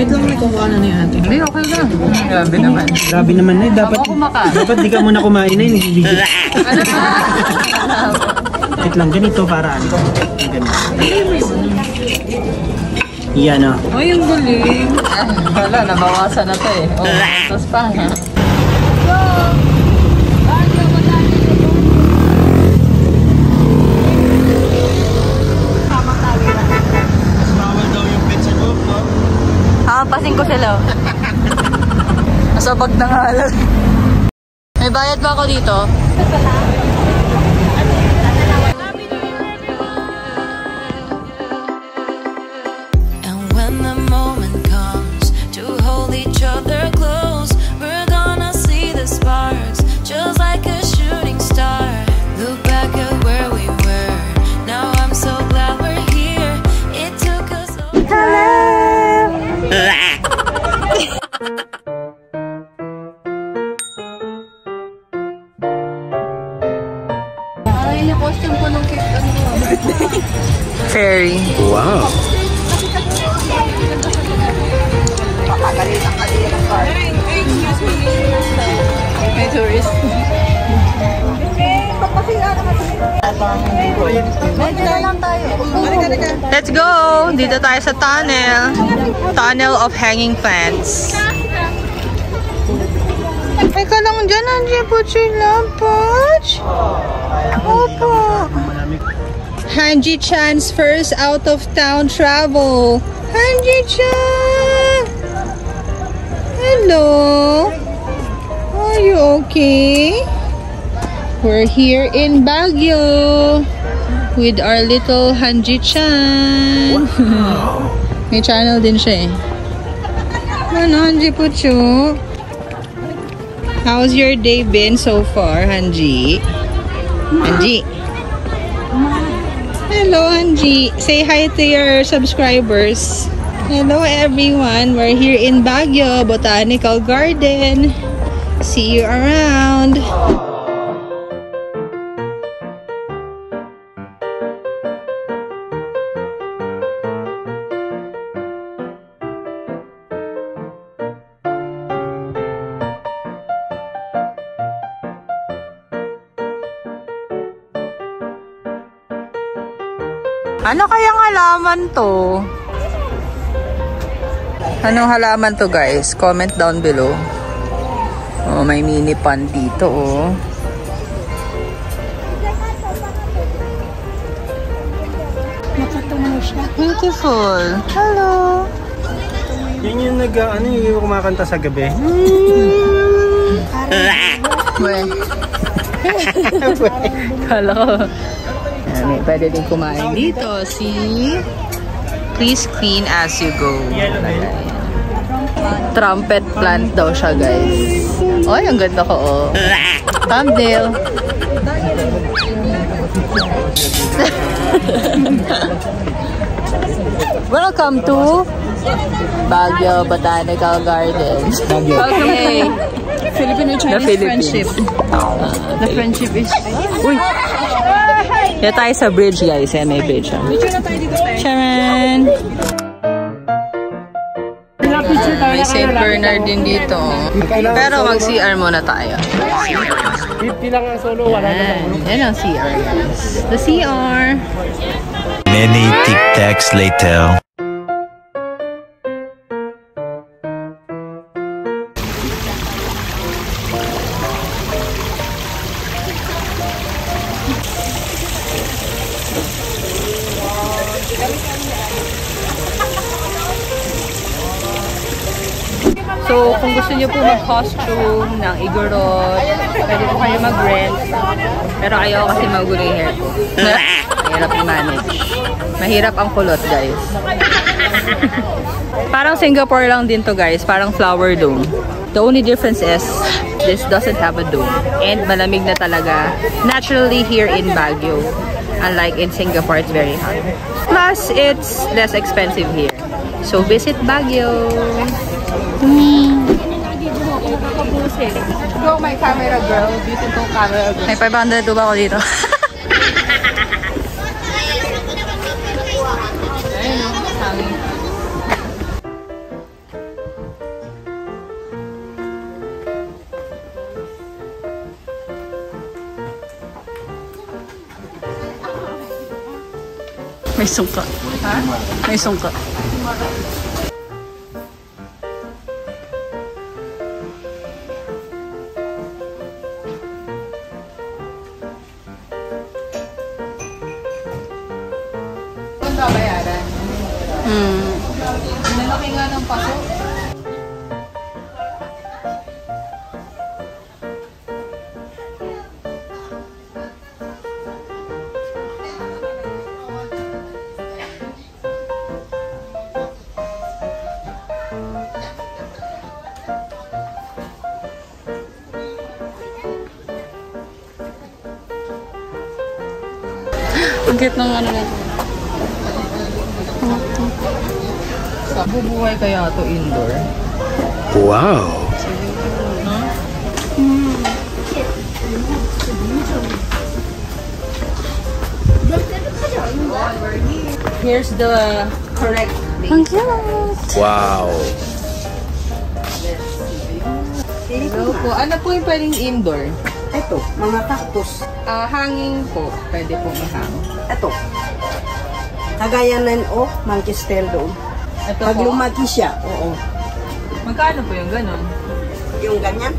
Wait lang, may kumuha na yung ate. Hindi, okay lang. Grabe naman. Grabe naman na. Dapat di ka muna kumain na yung bibigyan. Wait lang, ganito para ano. Yan o. Ay, yung galing. Wala, nabawasan na to eh. Oh, tapos pa ha. Pasin ko sila. Nasabag na nga lang. May bayad ba ako dito? And when the moment comes to hold each other close, we're gonna see the sparks just like a shooting star. Look back at where we were. Now I'm so glad we're here. It took us so Fairy. Wow. May tourist. Let's go! Dito tayo sa tunnel. Tunnel of Hanging Plants. Teka lang dyan, nandiyan po sila, Poch. Opo. Hanji Chan's first out-of-town travel. Hanji Chan! Hello? Are you okay? We're here in Baguio with our little Hanji Chan. May channel din siya eh. Ano, Hanji Pucho? How's your day been so far, Hanji? Hanji? Hello, Hanji. Say hi to your subscribers. Hello, everyone. We're here in Baguio Botanical Garden. See you around. Ano kayang halaman to? Anong halaman to, guys? Comment down below. Oh, may mini pond dito, oh. Beautiful. Hello. Yan yung yung kumakanta sa gabi. Kala ko. Pwede din kumain dito. See? Please clean as you go. Trumpet plant daw siya, guys. Ay, ang ganda ko, oh. Thumbnail. Welcome to Baguio Botanical Gardens. Okay. Filipino-Chinese friendship. The friendship is... Uy! Kaya tayo sa bridge, guys. Yan, may bridge. Sharon! May St. Bernard din dito. Pero mag-CR muna tayo. 50 lang ang solo, wala naman. Yan ang CR, guys. The CR. Many tic-tacs later. So, kung gusto niyo po mag-costume ng Igorot, pwede po kayo mag-rent. Pero ayaw kasi magulo yung hair ko. Mahirap i-manage. Mahirap ang kulot, guys. Parang Singapore lang din to, guys. Parang flower dome. The only difference is, this doesn't have a dome. And malamig na talaga. Naturally here in Baguio. Unlike in Singapore, it's very hot. Plus, it's less expensive here. So, visit Baguio. Go, my camera girl. Beautiful camera girl. May 500 ba ako dito? May sungka. Ha? May sungka. Ang babayaran. Nalaki nga ng paso. Ang cute ng ano na ito. Bubuhay kaya ito indoor? Wow! Here's the correct thing. Ang cute! Wow! Hello po. Ano po yung pwedeng indoor? Ito, mga cactus. Hanging po. Pwede po mahang. Ito. Kagaya ng Manchester doon. Ito Pag po. lumaki siya, oo. Magkano po yung ganun? Yung ganyan.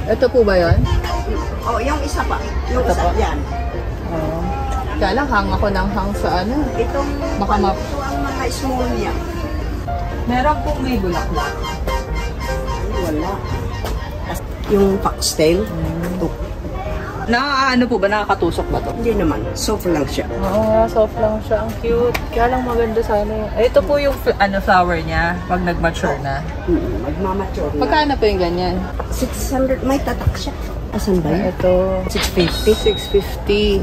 Ito po ba yun? Oh, yung isa pa. Yung Ito isa, pa? yan. Kaya lang hang ako ng hang sa ano. Itong, Baka ma- ito ang mga small niya. Meron pong may bulaklak. Ay, wala. Yung foxtail, ito. Ano po ba? Nakakatusok ba to? Hindi naman. Soft lang siya. Oo, soft lang siya. Ang cute. Kaya lang maganda sana yun. Ito po yung flower niya pag nag-mature na. Magmamature na. Magkano po yung ganyan? 600, may tatak siya. Asan ba yun? Ito, 650.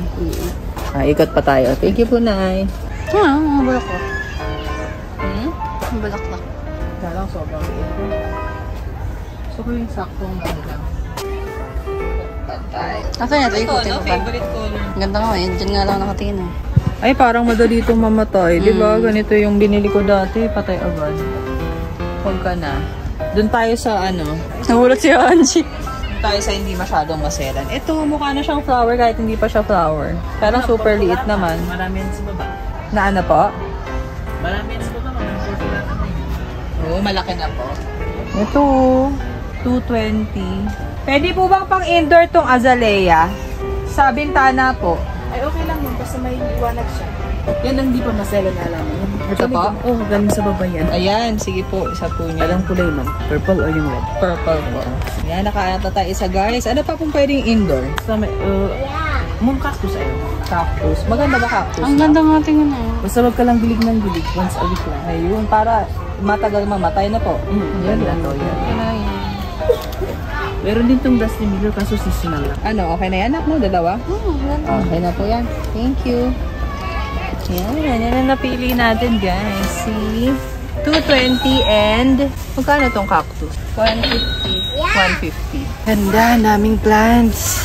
650. Ikot pa tayo. Thank you po, Nay. Mga bulaklak. Ang bulaklak. Kaya lang sobrang liit. Gusto ko yung saktong lang. Patay. Asa niya ito? Ikutin ko pa. Favorite color. Ang ganda nga eh. Diyan nga lang nakatingin eh. Ay, parang madali itong mamatay. Di ba? Ganito yung binili ko dati. Patay agad. Huwag ka na. Doon tayo sa ano. Nahulat si Angie. Doon tayo sa hindi masyadong maselan. Ito, mukha na siyang flower kahit hindi pa siya flower. Parang super liit naman. Marami yan sa baba. Na ano po? Marami yan sa baba. Oo, malaki na po. Ito, 220. Pwede po bang pang indoor tong azalea? Sa bintana po. Ay, okay lang yun. Basta may iwanag siya. Yan ang di pa masela na alam mo. Ito po? Oo, galing sa baba yan. Ayan, sige po, isa po niya. Anong kulay, ma'am? Purple o yung red? Purple po. Ayan, nakaata tayo isa guys. Ano pa pong pwedeng indoor? Basta may, mong cactus ayo. Cactus. Maganda ba cactus? Ang ganda nga tingin eh. Basta wag ka lang bilig ng bilig. Once a week lang. Ayun, para matagal mamatay na po. Yan lang to, yan. Meron din tong Dusty Miller kaso seasonal lang. Ano, okay na yan, anak mo? Dalawa? Okay na po yan. Thank you. Yan, yan ang napili natin, guys. See? 220 and... Magkano tong cactus? 150. 150. Ganda, naming plants.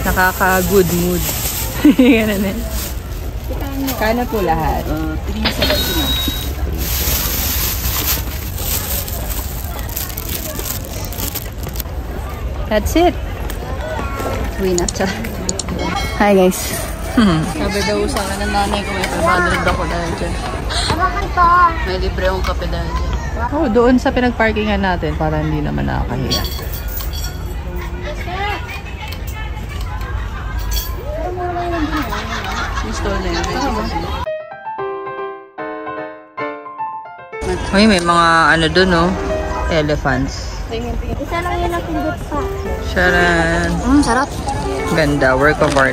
Nakaka-good mood. Ganun eh. Kano po lahat? 370 na. That's it. Uwi na siya. Hi guys. Sabi daw sa akin ng nanay ko may 500 ako dahil dyan. May libre akong kape dahil dyan. Oh, doon sa pinag-parkingan natin para hindi naman nakakahiya. Yung store na yun. Uy, may mga ano doon, no? Elephants. Isa lang yun ang pindot pa. Sharan. Sarap. Ganda. Work of art.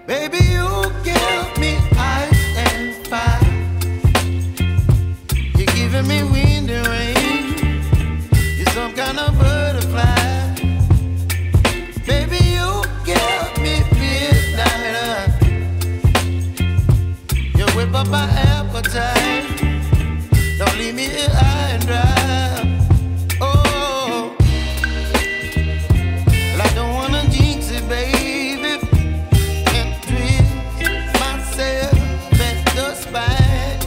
Baby, you give me ice and fire. You're giving me wind and rain. You're some kind of butterfly. Baby, you give me midnight. You whip up my appetite. The Don't leave me here high and dry. Oh, well, I don't wanna jinx it, baby, and twist myself at the spine.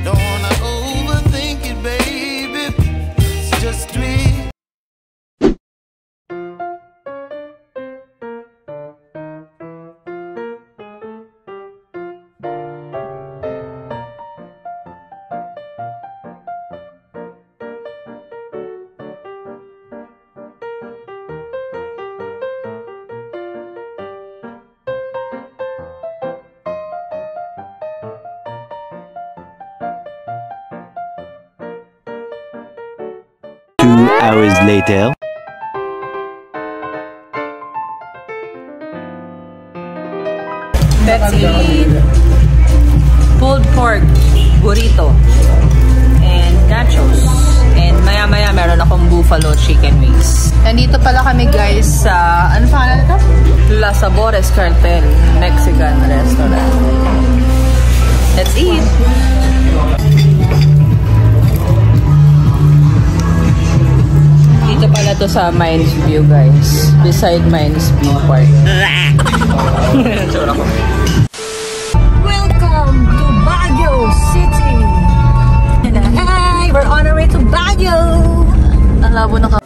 Don't wanna overthink it, baby. It's just twist. Hours later. Let's eat pulled pork burrito and nachos. And maya-maya meron akong buffalo chicken wings. Nandito pala kami guys sa, ano pangalan ito? La Sabores Cartel Mexican restaurant. Let's eat! Dito pala to sa Mines View guys. Beside Mines View Park. Welcome to Baguio City! Hi! We're on our way to Baguio! Ang labo na ka.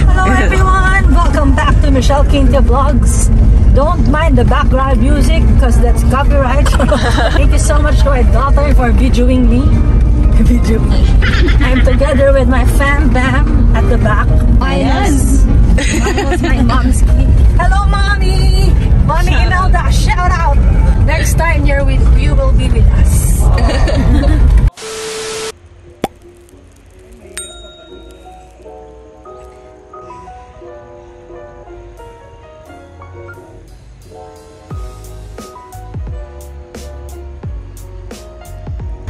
Hello everyone! Welcome back to Michelle Quinta Vlogs. Don't mind the background music because that's copyright. Thank you so much to my daughter for videoing me. I'm together with my fam bam at the back. Minus my mom's key. Hello mommy! Mommy Imelda, shout out! Next time you will be with us.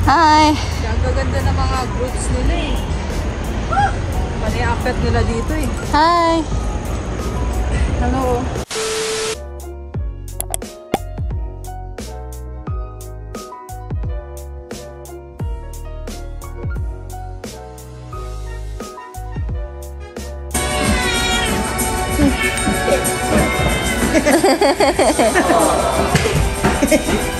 Hi! Gagaganda ng mga fruits nila eh. Paniakit nila dito eh. Hi! Hello! Hehehehe